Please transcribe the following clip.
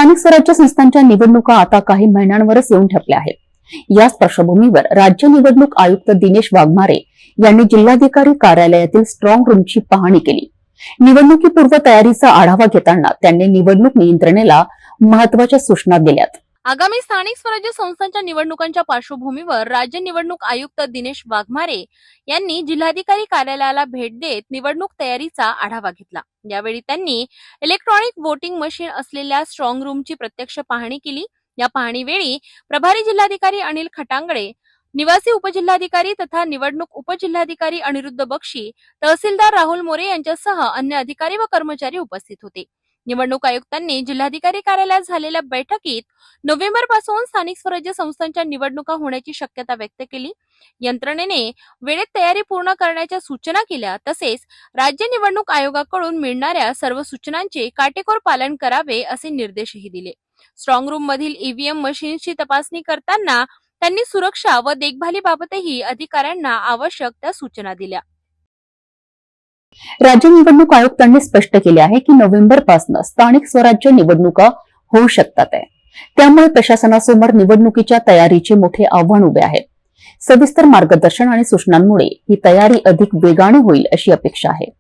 स्थानिक स्वराज्य संस्थांच्या निवडणुका आता काही महिन्यांवरच येऊन ठेपल्या आहेत। याच पार्श्वभूमीवर राज्य निवडणूक आयुक्त दिनेश वाघमारे यांनी जिल्हाधिकारी कार्यालयातील स्ट्रॉंग रूमची पाहणी केली। निवडणुकीपूर्व तयारीचा आढावा घेताना त्यांनी निवडणूक यंत्रणेला महत्त्वाच्या सूचना दिल्यात। आगामी स्थानिक स्वराज्य संस्थांच्या निवडणुकांच्या पार्श्वभूमीवर राज्य निवडणूक आयुक्त दिनेश वाघमारे यांनी जिल्हाधिकारी कार्यालयाला भेट देत निवडणूक तयारीचा आढावा घेतला। यावेळी त्यांनी इलेक्ट्रॉनिक वोटिंग मशीन असलेल्या स्ट्रॉंग रूमची प्रत्यक्ष पाहणी केली। या पाहणीवेळी प्रभारी जिल्हाधिकारी अनिल खटांगळे, निवासी उपजिल्हाधिकारी तथा निवडणूक उपजिल्हाधिकारी अनिरुद्ध बक्षी, तहसीलदार राहुल मोरे यांच्यासह अन्य अधिकारी व कर्मचारी उपस्थित होते। निवडणूक आयुक्तांनी जिल्हाधिकारी कार्यालयात झालेल्या बैठकीत नोव्हेंबरपासून स्थानिक स्वराज्य संस्थांच्या निवडणुका होण्याची शक्यता व्यक्त केली। यंत्रणेने वेळेत तयारी पूर्ण करण्याच्या सूचना केल्या। तसेच राज्य निवडणूक आयोगाकडून मिळणाऱ्या सर्व सूचनांचे काटेकोर पालन करावे असे निर्देशही दिले। स्ट्रॉंग रूम मधील ईव्हीएम मशीनची तपासणी करताना त्यांनी सुरक्षा व देखभालीबाबतही अधिकाऱ्यांना आवश्यक त्या सूचना दिल्या। राज्य निवडणूक आयुक्तांनी स्पष्ट केले आहे की नोव्हेंबरपासून स्थानिक स्वराज्य निवडणुका होऊ शकतात आहे। त्यामुळे प्रशासनासमोर निवडणुकीच्या तयारीचे मोठे आव्हान उभे आहे। सविस्तर मार्गदर्शन आणि सूचनांमुळे ही तयारी अधिक वेगाने होईल अशी अपेक्षा आहे।